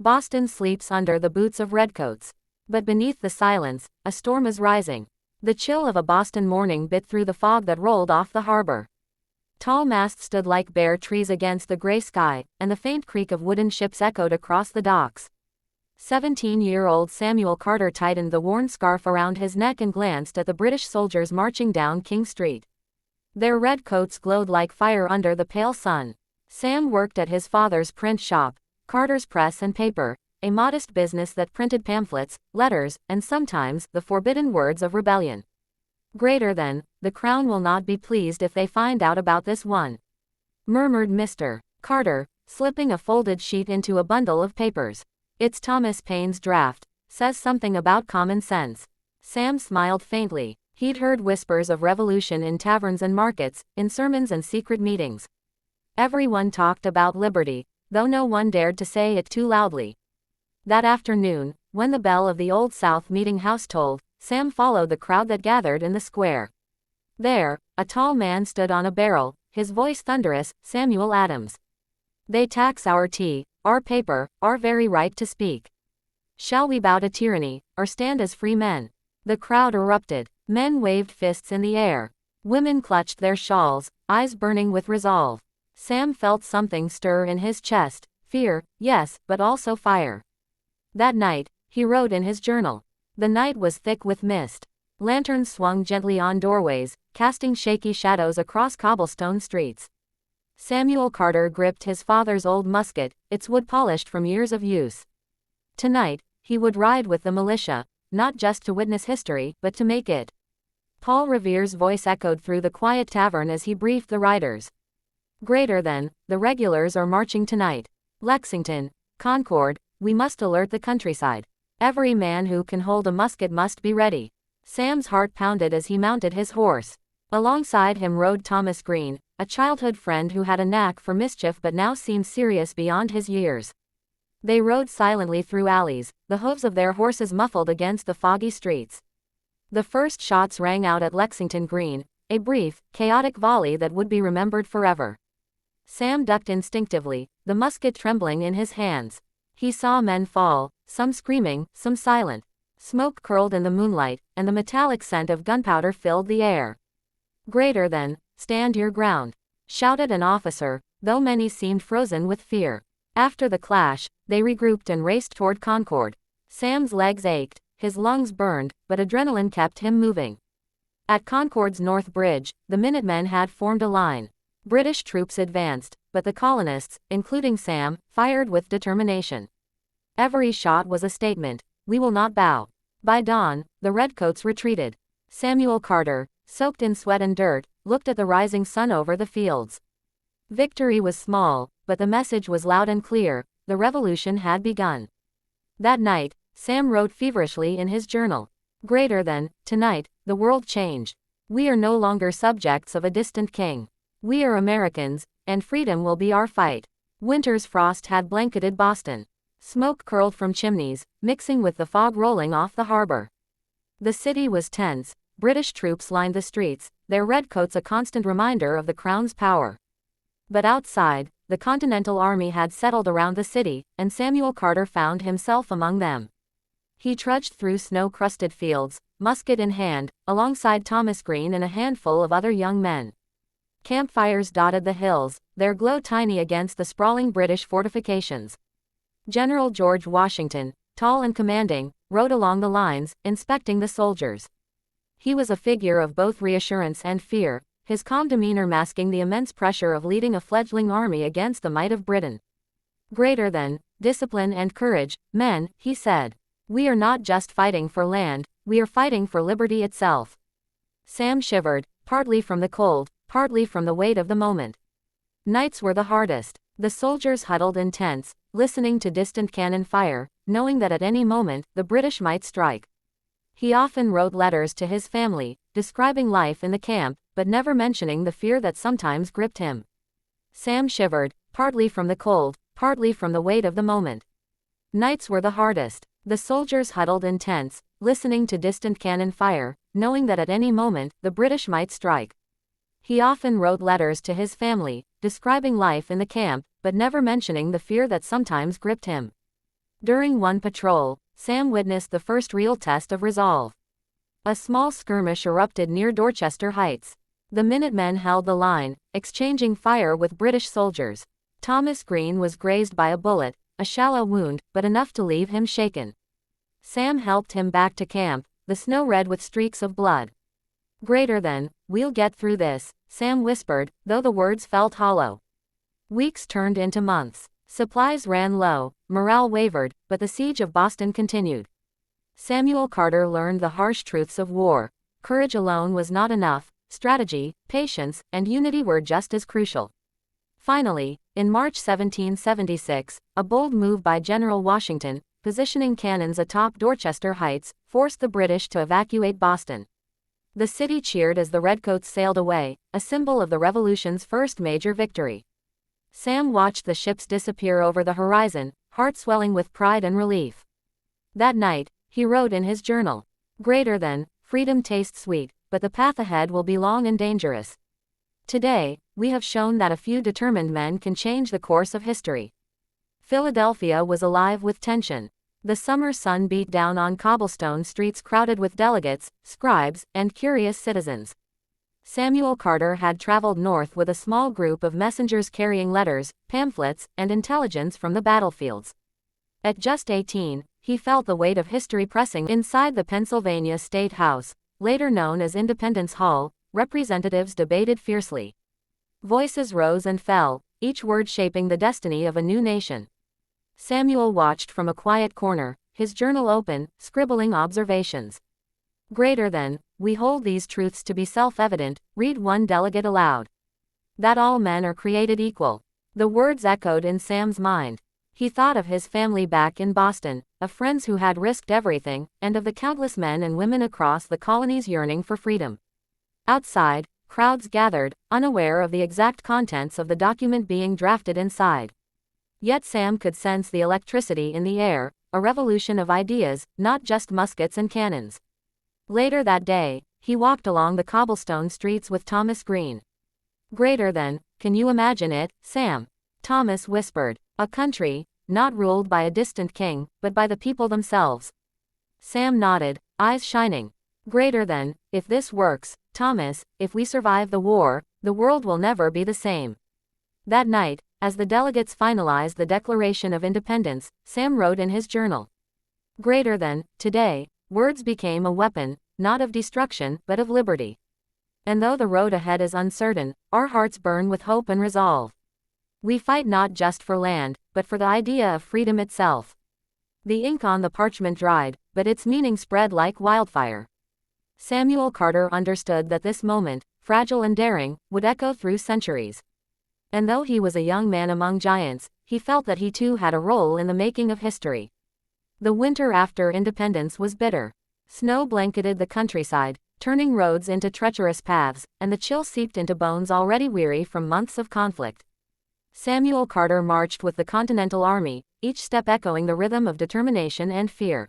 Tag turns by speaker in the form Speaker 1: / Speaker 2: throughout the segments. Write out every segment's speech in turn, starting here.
Speaker 1: Boston sleeps under the boots of redcoats. But beneath the silence, a storm is rising. The chill of a Boston morning bit through the fog that rolled off the harbor. Tall masts stood like bare trees against the gray sky, and the faint creak of wooden ships echoed across the docks. 17-year-old Samuel Carter tightened the worn scarf around his neck and glanced at the British soldiers marching down King Street. Their red coats glowed like fire under the pale sun. Sam worked at his father's print shop, Carter's Press and Paper, a modest business that printed pamphlets, letters, and sometimes the forbidden words of rebellion. Greater than, the Crown will not be pleased if they find out about this one, murmured Mr. Carter, slipping a folded sheet into a bundle of papers. It's Thomas Paine's draft, says something about common sense. Sam smiled faintly. He'd heard whispers of revolution in taverns and markets, in sermons and secret meetings. Everyone talked about liberty, though no one dared to say it too loudly. That afternoon, when the bell of the Old South Meeting House tolled, Sam followed the crowd that gathered in the square. There, a tall man stood on a barrel, his voice thunderous, Samuel Adams. They tax our tea, our paper, our very right to speak. Shall we bow to tyranny, or stand as free men? The crowd erupted. Men waved fists in the air. Women clutched their shawls, eyes burning with resolve. Sam felt something stir in his chest. Fear, yes, but also fire. That night, he wrote in his journal. The night was thick with mist. Lanterns swung gently on doorways, casting shaky shadows across cobblestone streets. Samuel Carter gripped his father's old musket, its wood polished from years of use. Tonight, he would ride with the militia, not just to witness history, but to make it. Paul Revere's voice echoed through the quiet tavern as he briefed the riders. Greater than, the regulars are marching tonight. Lexington, Concord, we must alert the countryside. Every man who can hold a musket must be ready. Sam's heart pounded as he mounted his horse. Alongside him rode Thomas Green, a childhood friend who had a knack for mischief but now seemed serious beyond his years. They rode silently through alleys, the hooves of their horses muffled against the foggy streets. The first shots rang out at Lexington Green, a brief, chaotic volley that would be remembered forever. Sam ducked instinctively, the musket trembling in his hands. He saw men fall, some screaming, some silent. Smoke curled in the moonlight, and the metallic scent of gunpowder filled the air. Greater than, stand your ground, shouted an officer, though many seemed frozen with fear. After the clash, they regrouped and raced toward Concord. Sam's legs ached, his lungs burned, but adrenaline kept him moving. At Concord's North Bridge, the Minutemen had formed a line. British troops advanced, but the colonists, including Sam, fired with determination. Every shot was a statement, we will not bow. By dawn, the redcoats retreated. Samuel Carter, soaked in sweat and dirt, looked at the rising sun over the fields. Victory was small, but the message was loud and clear, the revolution had begun. That night, Sam wrote feverishly in his journal. Greater than, tonight, the world changed. We are no longer subjects of a distant king. We are Americans, and freedom will be our fight. Winter's frost had blanketed Boston. Smoke curled from chimneys, mixing with the fog rolling off the harbor. The city was tense. British troops lined the streets, their redcoats a constant reminder of the Crown's power. But outside, the Continental Army had settled around the city, and Samuel Carter found himself among them. He trudged through snow-crusted fields, musket in hand, alongside Thomas Green and a handful of other young men. Campfires dotted the hills, their glow tiny against the sprawling British fortifications. General George Washington, tall and commanding, rode along the lines, inspecting the soldiers. He was a figure of both reassurance and fear, his calm demeanor masking the immense pressure of leading a fledgling army against the might of Britain. Greater than, discipline and courage, men, he said. We are not just fighting for land, we are fighting for liberty itself. Sam shivered, partly from the cold, partly from the weight of the moment. Nights were the hardest. The soldiers huddled in tents, listening to distant cannon fire, knowing that at any moment, the British might strike. He often wrote letters to his family, describing life in the camp, but never mentioning the fear that sometimes gripped him. Sam shivered, partly from the cold, partly from the weight of the moment. Nights were the hardest. The soldiers huddled in tents, listening to distant cannon fire, knowing that at any moment, the British might strike. He often wrote letters to his family, describing life in the camp, but never mentioning the fear that sometimes gripped him. During one patrol, Sam witnessed the first real test of resolve. A small skirmish erupted near Dorchester Heights. The Minutemen held the line, exchanging fire with British soldiers. Thomas Green was grazed by a bullet, a shallow wound, but enough to leave him shaken. Sam helped him back to camp, the snow red with streaks of blood. We'll get through this, Sam whispered, though the words felt hollow. Weeks turned into months. Supplies ran low, morale wavered, but the siege of Boston continued. Samuel Carter learned the harsh truths of war. Courage alone was not enough, strategy, patience, and unity were just as crucial. Finally, in March 1776, a bold move by General Washington, positioning cannons atop Dorchester Heights, forced the British to evacuate Boston. The city cheered as the Redcoats sailed away, a symbol of the Revolution's first major victory. Sam watched the ships disappear over the horizon, heart swelling with pride and relief. That night, he wrote in his journal, "Freedom tastes sweet, but the path ahead will be long and dangerous. Today, we have shown that a few determined men can change the course of history." Philadelphia was alive with tension. The summer sun beat down on cobblestone streets crowded with delegates, scribes, and curious citizens. Samuel Carter had traveled north with a small group of messengers carrying letters, pamphlets, and intelligence from the battlefields. At just 18, he felt the weight of history pressing inside the Pennsylvania State House, later known as Independence Hall. Representatives debated fiercely. Voices rose and fell, each word shaping the destiny of a new nation. Samuel watched from a quiet corner, his journal open, scribbling observations. "We hold these truths to be self-evident," read one delegate aloud. "That all men are created equal." The words echoed in Sam's mind. He thought of his family back in Boston, of friends who had risked everything, and of the countless men and women across the colonies yearning for freedom. Outside, crowds gathered, unaware of the exact contents of the document being drafted inside. Yet Sam could sense the electricity in the air, a revolution of ideas, not just muskets and cannons. Later that day, he walked along the cobblestone streets with Thomas Green. "Can you imagine it, Sam?" Thomas whispered. "A country, not ruled by a distant king, but by the people themselves." Sam nodded, eyes shining. "If this works, Thomas, if we survive the war, the world will never be the same." That night, as the delegates finalized the Declaration of Independence, Sam wrote in his journal, "Today, words became a weapon, not of destruction, but of liberty. And though the road ahead is uncertain, our hearts burn with hope and resolve. We fight not just for land, but for the idea of freedom itself." The ink on the parchment dried, but its meaning spread like wildfire. Samuel Carter understood that this moment, fragile and daring, would echo through centuries. And though he was a young man among giants, he felt that he too had a role in the making of history. The winter after independence was bitter. Snow blanketed the countryside, turning roads into treacherous paths, and the chill seeped into bones already weary from months of conflict. Samuel Carter marched with the Continental Army, each step echoing the rhythm of determination and fear.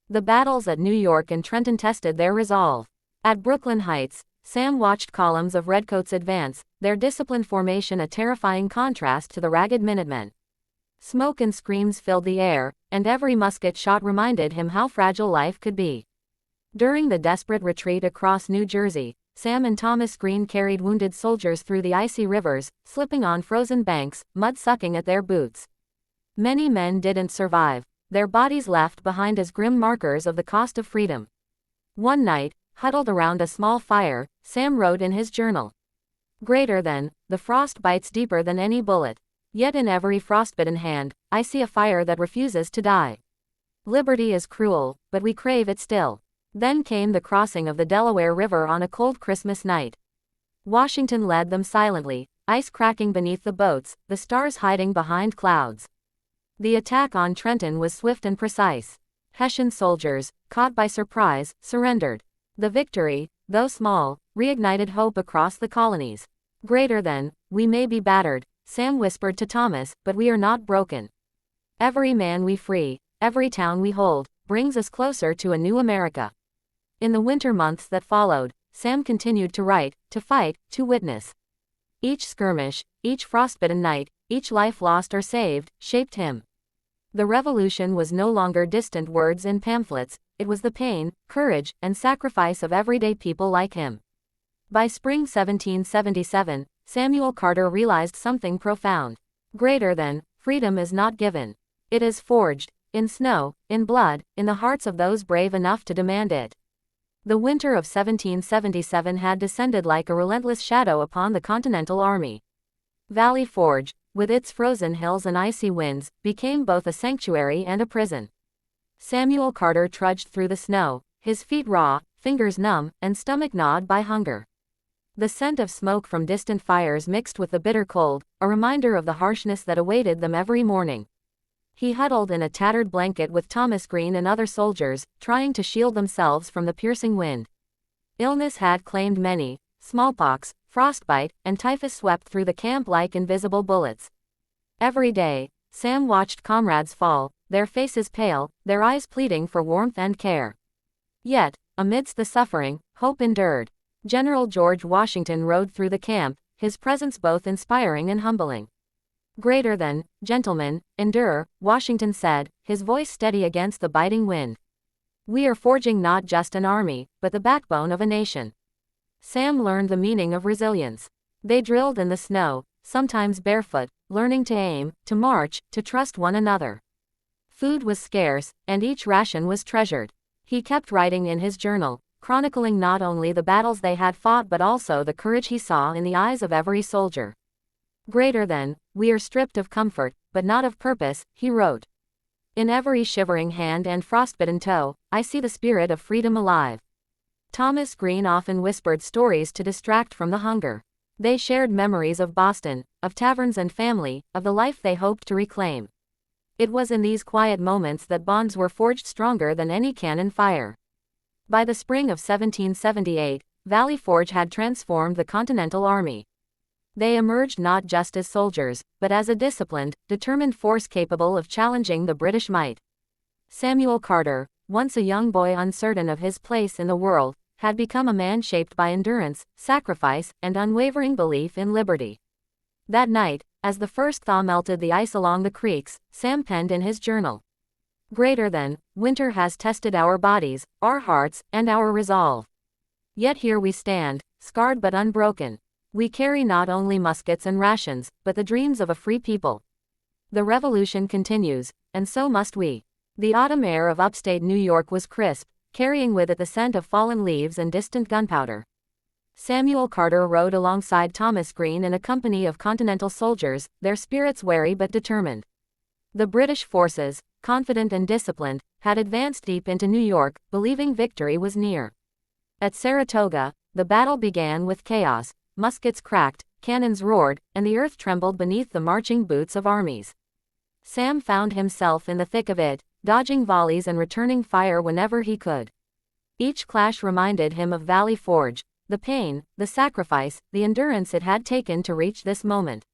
Speaker 1: The battles at New York and Trenton tested their resolve. At Brooklyn Heights, Sam watched columns of redcoats advance, their disciplined formation a terrifying contrast to the ragged Minutemen. Smoke and screams filled the air, and every musket shot reminded him how fragile life could be. During the desperate retreat across New Jersey, Sam and Thomas Green carried wounded soldiers through the icy rivers, slipping on frozen banks, mud sucking at their boots. Many men didn't survive, their bodies left behind as grim markers of the cost of freedom. One night, huddled around a small fire, Sam wrote in his journal, "The frost bites deeper than any bullet. Yet in every frostbitten hand, I see a fire that refuses to die. Liberty is cruel, but we crave it still." Then came the crossing of the Delaware River on a cold Christmas night. Washington led them silently, ice cracking beneath the boats, the stars hiding behind clouds. The attack on Trenton was swift and precise. Hessian soldiers, caught by surprise, surrendered. The victory, though small, reignited hope across the colonies. "We may be battered," Sam whispered to Thomas, "but we are not broken. Every man we free, every town we hold, brings us closer to a new America." In the winter months that followed, Sam continued to write, to fight, to witness. Each skirmish, each frostbitten night, each life lost or saved, shaped him. The revolution was no longer distant words in pamphlets, it was the pain, courage, and sacrifice of everyday people like him. By spring 1777, Samuel Carter realized something profound. Greater than freedom is not given. It is forged, in snow, in blood, in the hearts of those brave enough to demand it. The winter of 1777 had descended like a relentless shadow upon the Continental Army. Valley Forge, with its frozen hills and icy winds, became both a sanctuary and a prison. Samuel Carter trudged through the snow, his feet raw, fingers numb, and stomach gnawed by hunger. The scent of smoke from distant fires mixed with the bitter cold, a reminder of the harshness that awaited them every morning. He huddled in a tattered blanket with Thomas Green and other soldiers, trying to shield themselves from the piercing wind. Illness had claimed many. Smallpox, frostbite, and typhus swept through the camp like invisible bullets. Every day, Sam watched comrades fall, their faces pale, their eyes pleading for warmth and care. Yet, amidst the suffering, hope endured. General George Washington rode through the camp, his presence both inspiring and humbling. Greater than, gentlemen, endure, Washington said, his voice steady against the biting wind. We are forging not just an army, but the backbone of a nation. Sam learned the meaning of resilience. They drilled in the snow, sometimes barefoot, learning to aim, to march, to trust one another. Food was scarce, and each ration was treasured. He kept writing in his journal, chronicling not only the battles they had fought but also the courage he saw in the eyes of every soldier. Greater than, we are stripped of comfort, but not of purpose, he wrote. In every shivering hand and frostbitten toe, I see the spirit of freedom alive. Thomas Green often whispered stories to distract from the hunger. They shared memories of Boston, of taverns and family, of the life they hoped to reclaim. It was in these quiet moments that bonds were forged stronger than any cannon fire. By the spring of 1778, Valley Forge had transformed the Continental Army. They emerged not just as soldiers, but as a disciplined, determined force capable of challenging the British might. Samuel Carter, once a young boy uncertain of his place in the world, had become a man shaped by endurance, sacrifice, and unwavering belief in liberty. That night, as the first thaw melted the ice along the creeks, Sam penned in his journal. Greater than, winter has tested our bodies, our hearts, and our resolve. Yet here we stand, scarred but unbroken. We carry not only muskets and rations, but the dreams of a free people. The revolution continues, and so must we. The autumn air of upstate New York was crisp, carrying with it the scent of fallen leaves and distant gunpowder. Samuel Carter rode alongside Thomas Green in a company of Continental soldiers, their spirits wary but determined. The British forces, confident and disciplined, had advanced deep into New York, believing victory was near. At Saratoga, the battle began with chaos. Muskets cracked, cannons roared, and the earth trembled beneath the marching boots of armies. Sam found himself in the thick of it, dodging volleys and returning fire whenever he could. Each clash reminded him of Valley Forge, the pain, the sacrifice, the endurance it had taken to reach this moment.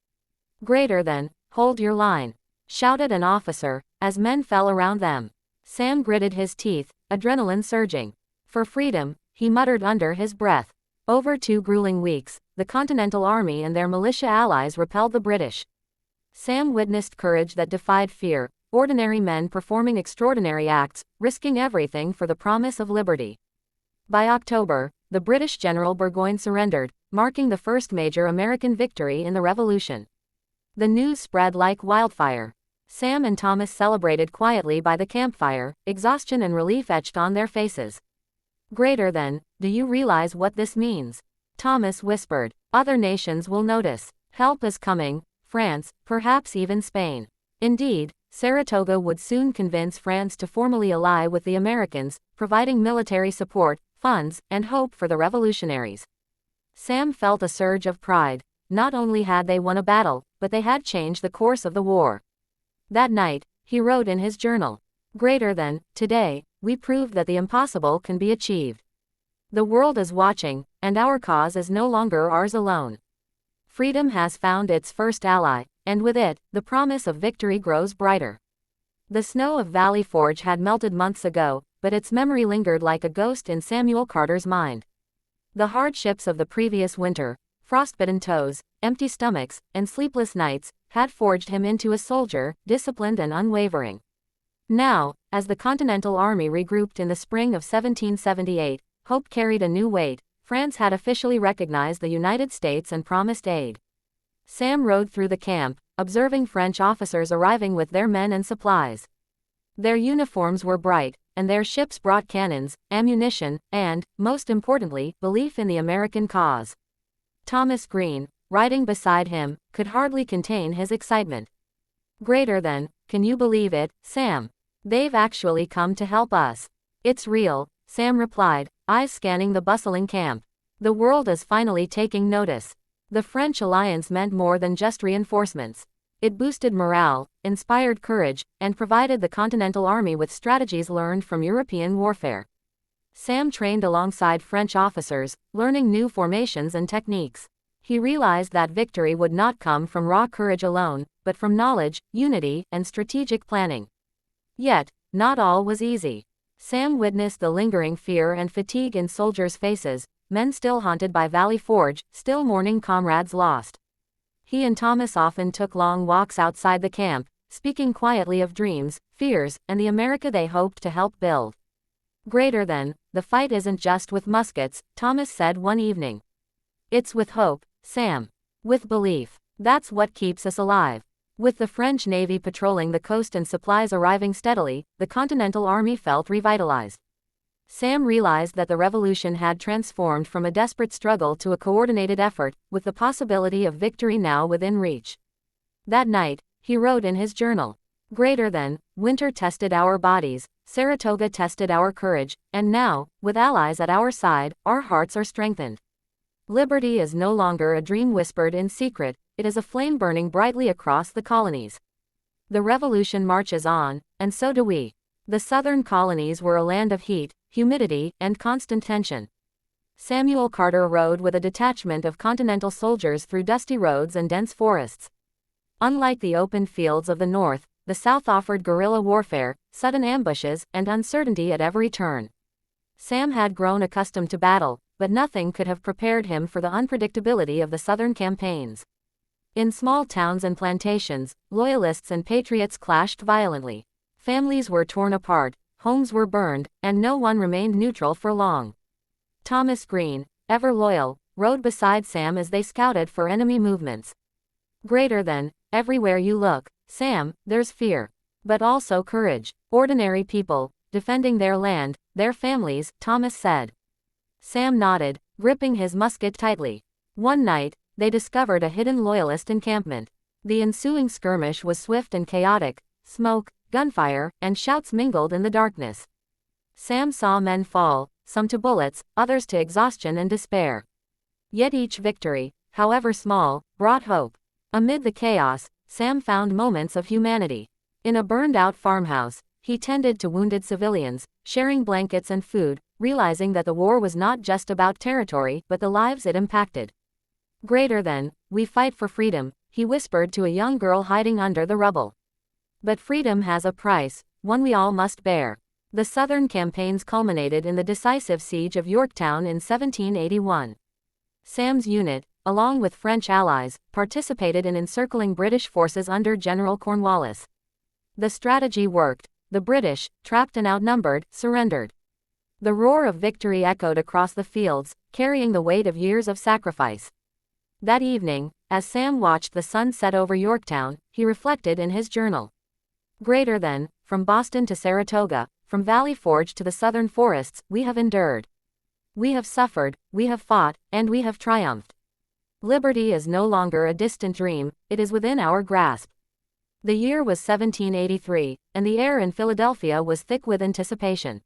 Speaker 1: Greater than, hold your line, shouted an officer, as men fell around them. Sam gritted his teeth, adrenaline surging. For freedom, he muttered under his breath. Over 2 grueling weeks, the Continental Army and their militia allies repelled the British. Sam witnessed courage that defied fear, ordinary men performing extraordinary acts, risking everything for the promise of liberty. By October, the British General Burgoyne surrendered, marking the first major American victory in the Revolution. The news spread like wildfire. Sam and Thomas celebrated quietly by the campfire, exhaustion and relief etched on their faces. Greater than, do you realize what this means? Thomas whispered. Other nations will notice. Help is coming, France, perhaps even Spain. Indeed, Saratoga would soon convince France to formally ally with the Americans, providing military support, funds, and hope for the revolutionaries. Sam felt a surge of pride. Not only had they won a battle, but they had changed the course of the war. That night, he wrote in his journal, "Greater than, today, we proved that the impossible can be achieved. The world is watching, and our cause is no longer ours alone. Freedom has found its first ally, and with it, the promise of victory grows brighter." The snow of Valley Forge had melted months ago, but its memory lingered like a ghost in Samuel Carter's mind. The hardships of the previous winter, frostbitten toes, empty stomachs, and sleepless nights, had forged him into a soldier, disciplined and unwavering. Now, as the Continental Army regrouped in the spring of 1778, hope carried a new weight. France had officially recognized the United States and promised aid. Sam rode through the camp, observing French officers arriving with their men and supplies. Their uniforms were bright, and their ships brought cannons, ammunition, and, most importantly, belief in the American cause. Thomas Green, riding beside him, could hardly contain his excitement. "Greater than, can you believe it, Sam? They've actually come to help us." "It's real," Sam replied, eyes scanning the bustling camp. "The world is finally taking notice." The French alliance meant more than just reinforcements. It boosted morale, inspired courage, and provided the Continental Army with strategies learned from European warfare. Sam trained alongside French officers, learning new formations and techniques. He realized that victory would not come from raw courage alone, but from knowledge, unity, and strategic planning. Yet, not all was easy. Sam witnessed the lingering fear and fatigue in soldiers' faces, men still haunted by Valley Forge, still mourning comrades lost. He and Thomas often took long walks outside the camp, speaking quietly of dreams, fears, and the America they hoped to help build. "Greater than, the fight isn't just with muskets," Thomas said one evening. "It's with hope, Sam. With belief. That's what keeps us alive." With the French Navy patrolling the coast and supplies arriving steadily, the Continental Army felt revitalized. Sam realized that the revolution had transformed from a desperate struggle to a coordinated effort, with the possibility of victory now within reach. That night, he wrote in his journal, "Greater than, winter tested our bodies, Saratoga tested our courage, and now, with allies at our side, our hearts are strengthened. Liberty is no longer a dream whispered in secret, it is a flame burning brightly across the colonies. The revolution marches on, and so do we." The southern colonies were a land of heat, humidity, and constant tension. Samuel Carter rode with a detachment of Continental soldiers through dusty roads and dense forests. Unlike the open fields of the North, the South offered guerrilla warfare, sudden ambushes, and uncertainty at every turn. Sam had grown accustomed to battle, but nothing could have prepared him for the unpredictability of the Southern campaigns. In small towns and plantations, loyalists and patriots clashed violently. Families were torn apart, homes were burned, and no one remained neutral for long. Thomas Green, ever loyal, rode beside Sam as they scouted for enemy movements. "Greater than, everywhere you look, Sam, there's fear. But also courage. Ordinary people, defending their land, their families," Thomas said. Sam nodded, gripping his musket tightly. One night, they discovered a hidden loyalist encampment. The ensuing skirmish was swift and chaotic. Smoke, gunfire, and shouts mingled in the darkness. Sam saw men fall, some to bullets, others to exhaustion and despair. Yet each victory, however small, brought hope. Amid the chaos, Sam found moments of humanity. In a burned-out farmhouse, he tended to wounded civilians, sharing blankets and food, realizing that the war was not just about territory but the lives it impacted. "Greater than, we fight for freedom," he whispered to a young girl hiding under the rubble. "But freedom has a price, one we all must bear." The Southern campaigns culminated in the decisive siege of Yorktown in 1781. Sam's unit, along with French allies, participated in encircling British forces under General Cornwallis. The strategy worked. The British, trapped and outnumbered, surrendered. The roar of victory echoed across the fields, carrying the weight of years of sacrifice. That evening, as Sam watched the sun set over Yorktown, he reflected in his journal. "Greater than, from Boston to Saratoga, from Valley Forge to the southern forests, we have endured. We have suffered, we have fought, and we have triumphed. Liberty is no longer a distant dream, it is within our grasp." The year was 1783, and the air in Philadelphia was thick with anticipation.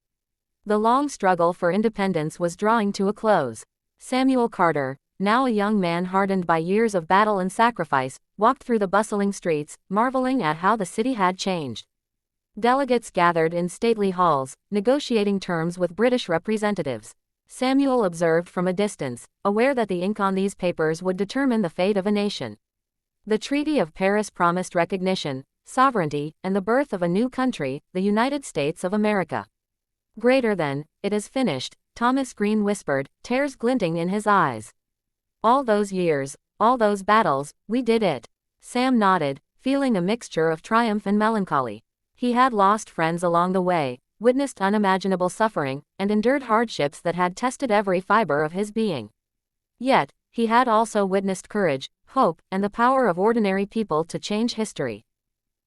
Speaker 1: The long struggle for independence was drawing to a close. Samuel Carter, now a young man hardened by years of battle and sacrifice, walked through the bustling streets, marveling at how the city had changed. Delegates gathered in stately halls, negotiating terms with British representatives. Samuel observed from a distance, aware that the ink on these papers would determine the fate of a nation. The Treaty of Paris promised recognition, sovereignty, and the birth of a new country, the United States of America. "Greater than, it is finished," Thomas Green whispered, tears glinting in his eyes. "All those years, all those battles, we did it." Sam nodded, feeling a mixture of triumph and melancholy. He had lost friends along the way, witnessed unimaginable suffering, and endured hardships that had tested every fiber of his being. Yet, he had also witnessed courage, hope, and the power of ordinary people to change history.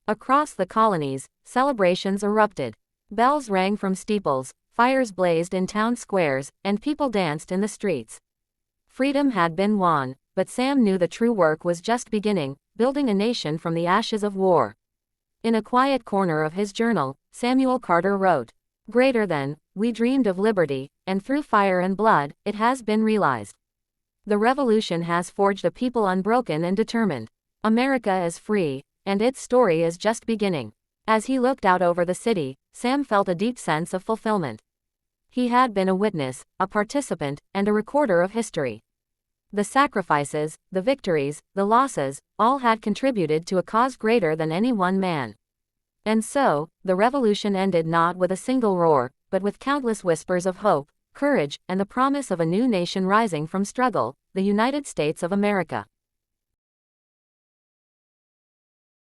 Speaker 1: Across the colonies, celebrations erupted. Bells rang from steeples, fires blazed in town squares, and people danced in the streets. Freedom had been won, but Sam knew the true work was just beginning, building a nation from the ashes of war. In a quiet corner of his journal, Samuel Carter wrote, "Greater than, we dreamed of liberty, and through fire and blood, it has been realized. The revolution has forged a people unbroken and determined. America is free, and its story is just beginning." As he looked out over the city, Sam felt a deep sense of fulfillment. He had been a witness, a participant, and a recorder of history. The sacrifices, the victories, the losses, all had contributed to a cause greater than any one man. And so, the revolution ended not with a single roar, but with countless whispers of hope, courage, and the promise of a new nation rising from struggle, the United States of America.